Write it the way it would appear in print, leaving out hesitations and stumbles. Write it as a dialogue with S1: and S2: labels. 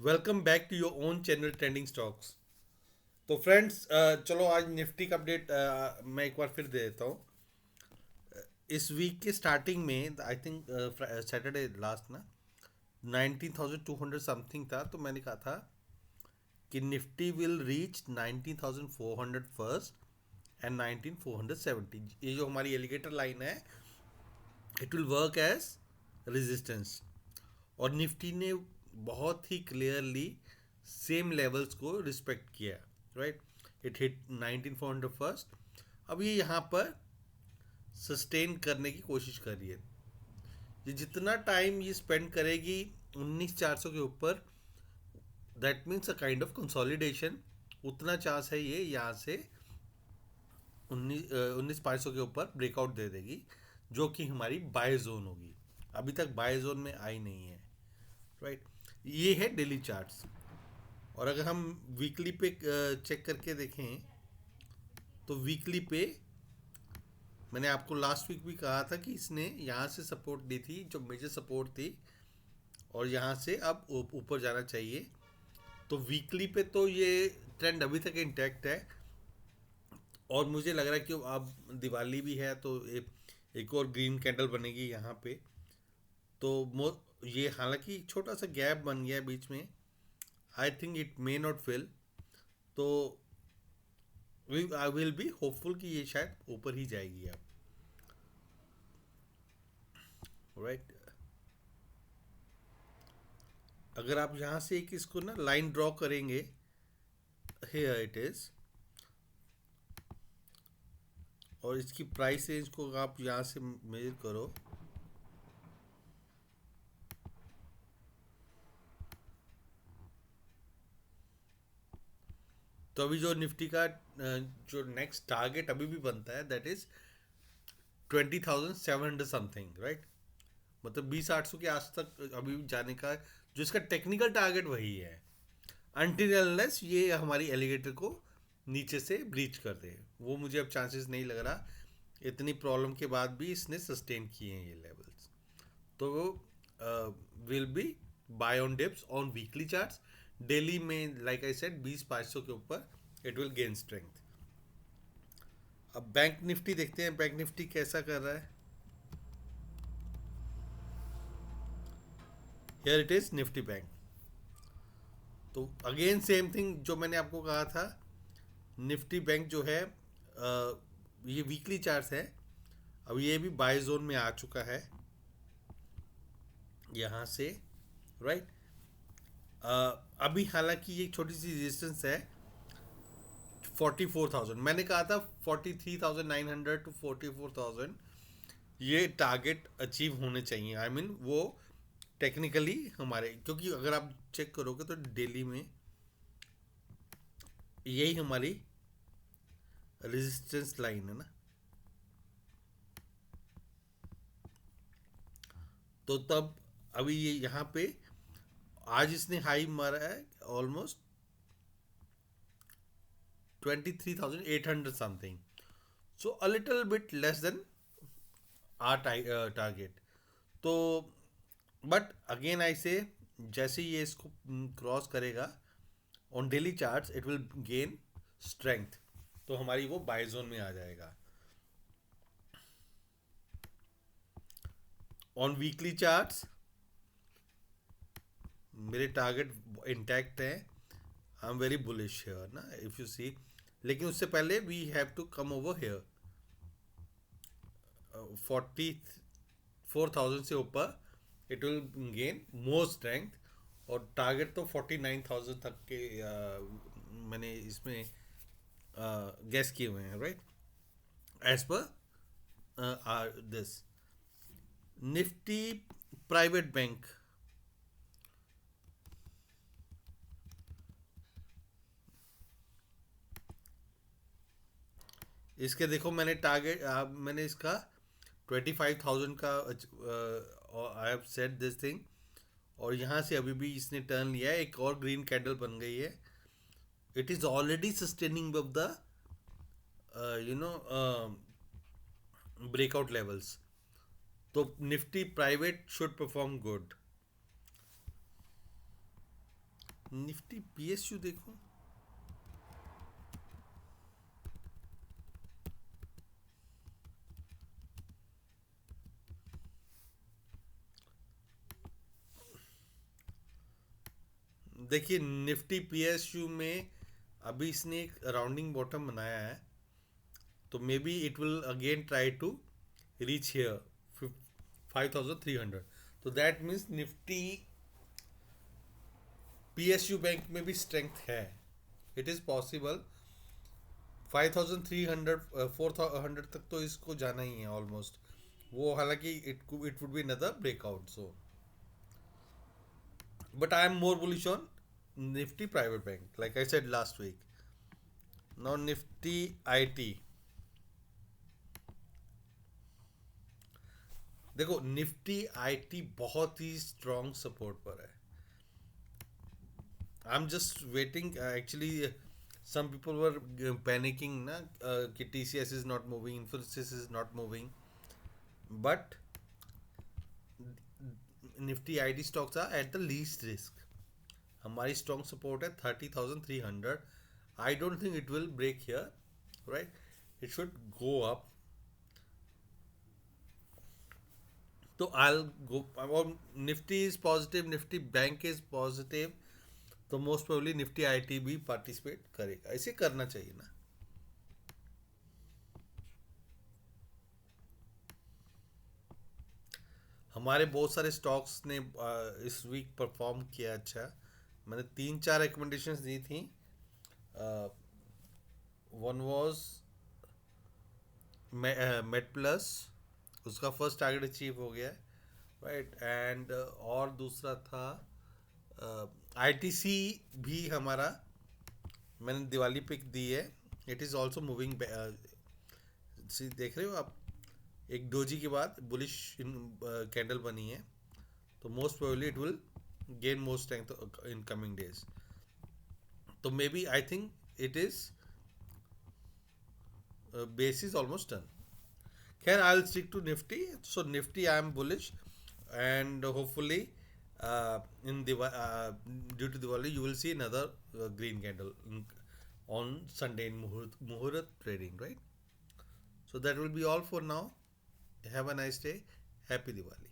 S1: Welcome back to your own channel trending stocks. तो friends, चलो आज निफ्टी का अपडेट मैं एक बार फिर दे देता हूँ। इस वीक के स्टार्टिंग में आई थिंक सैटरडे लास्ट ना 19,200 समथिंग था, तो मैंने कहा था कि Nifty will reach 19,400 first and 19,470। ये जो हमारी एलिगेटर लाइन है, it will work as resistance. और निफ्टी ने बहुत ही क्लियरली सेम लेवल्स को रिस्पेक्ट किया, राइट। It hit 19,400 first. अब ये यहाँ पर सस्टेन करने की कोशिश कर रही है। ये जितना टाइम ये स्पेंड करेगी 19,400 के ऊपर, that means a kind of consolidation. उतना चांस है ये यहाँ से 19,500 के ऊपर ब्रेकआउट दे देगी, जो कि हमारी बाय जोन होगी। अभी तक बाय जोन में आई नहीं है, राइट। ये है डेली चार्ट्स। और अगर हम वीकली पे चेक करके देखें, तो वीकली पे मैंने आपको लास्ट वीक भी कहा था कि इसने यहाँ से सपोर्ट दी थी, जो मेजर सपोर्ट थी, और यहाँ से अब ऊपर जाना चाहिए। तो वीकली पे तो ये ट्रेंड अभी तक इंटैक्ट है। और मुझे लग रहा है कि अब दिवाली भी है, तो एक और ग्रीन कैंडल बनेगी यहाँ पे। तो ये हालांकि एक छोटा सा गैप बन गया है बीच में। I think it may not fill. तो आई विल बी होपफुल कि ये शायद ऊपर ही जाएगी अब, राइट। अगर आप यहाँ से एक इसको ना लाइन ड्रॉ करेंगे, हियर इट इज, और इसकी प्राइस रेंज को आप यहाँ से मेजर करो, तो अभी जो निफ्टी का जो नेक्स्ट टारगेट अभी भी बनता है, दैट इज 20,700 समथिंग, राइट। मतलब 20,800 के आस तक अभी भी जाने का जो इसका टेक्निकल टारगेट वही है, अनटिल अनलेस ये हमारी एलिगेटर को नीचे से ब्रीच कर दे। वो मुझे अब चांसेस नहीं लग रहा। इतनी प्रॉब्लम के बाद भी इसने सस्टेन किए हैं ये लेवल्स। तो will be buy on dips on weekly charts. Daily में लाइक आई सेड 20,500 के ऊपर इट विल गेन स्ट्रेंथ। अब बैंक निफ्टी देखते हैं, बैंक निफ्टी कैसा कर रहा है। Here it is Nifty bank. तो अगेन सेम थिंग जो मैंने आपको कहा था, निफ्टी बैंक जो है, ये वीकली चार्ट है। अब ये भी बाय जोन में आ चुका है यहाँ से, राइट। अभी हालांकि ये छोटी सी रेजिस्टेंस है 44,000। मैंने कहा था 43,900 टू 44,000 ये टारगेट अचीव होने चाहिए। आई मीन वो टेक्निकली हमारे, क्योंकि अगर आप चेक करोगे तो डेली में यही हमारी रेजिस्टेंस लाइन है ना। तो तब अभी ये यहाँ पे आज इसने हाई मारा है almost 23,800 something. So a little bit less than our target. तो बट अगेन आई से, जैसे ही ये इसको क्रॉस करेगा on daily charts, it will gain strength. तो हमारी वो बाय जोन में आ जाएगा। ऑन वीकली चार्ट्स मेरे टारगेट इंटैक्ट हैं। I am very bullish here ना, इफ यू सी। लेकिन उससे पहले we have to come over here 44,000 से ऊपर it will gain more strength. और टारगेट तो 49,000 तक के मैंने इसमें गैस किए हुए हैं, right, as per our this Nifty private bank. इसके देखो मैंने टारगेट, मैंने इसका 25,000 का I have set this thing. और यहाँ से अभी भी इसने टर्न लिया है, एक और ग्रीन कैंडल बन गई है। It is already sustaining of the you know breakout levels. तो Nifty private should perform good. Nifty PSU देखो। देखिए निफ्टी पीएसयू में अभी इसने एक राउंडिंग बॉटम बनाया है, तो मे be it will again try to reach here 5300। तो that means Nifty PSU bank में भी स्ट्रेंथ है। इट इज़ पॉसिबल 5300 400 तक तो इसको जाना ही है ऑलमोस्ट। वो हालांकि it would be another breakout. So but I am more bullish on Nifty Private Bank, like I said last week. Now Nifty IT. देखो निफ्टी आईटी बहुत ही स्ट्रॉन्ग सपोर्ट पर है। I am just waiting actually. some people were panicking ना कि TCS is not moving, Infosys is not moving, but Nifty IT stocks are at the least risk. हमारी strong support है 30,300। I don't think it will break here, right? It should go up. तो I go. और Nifty is positive, Nifty bank is positive, तो most probably Nifty IT भी participate करेगा। ऐसे करना चाहिए ना। हमारे बहुत सारे स्टॉक्स ने इस वीक परफॉर्म किया अच्छा। मैंने तीन चार रिकमेंडेशंस दी थी। वन वाज मेट प्लस, उसका फर्स्ट टारगेट अचीव हो गया है, राइट? एंड और दूसरा था आईटीसी भी हमारा, मैंने दिवाली पिक दी है। It is also moving. देख रहे हो आप, एक डोजी के बाद बुलिश कैंडल बनी है, तो most probably it will gain more strength in coming days. तो may be I think it is base is almost done. खैर I will stick to Nifty. So Nifty I am bullish, and hopefully in due to Diwali you will see another green candle on Sunday in Muhurat trading, right? So that will be all for now. Have a nice day. Happy Diwali.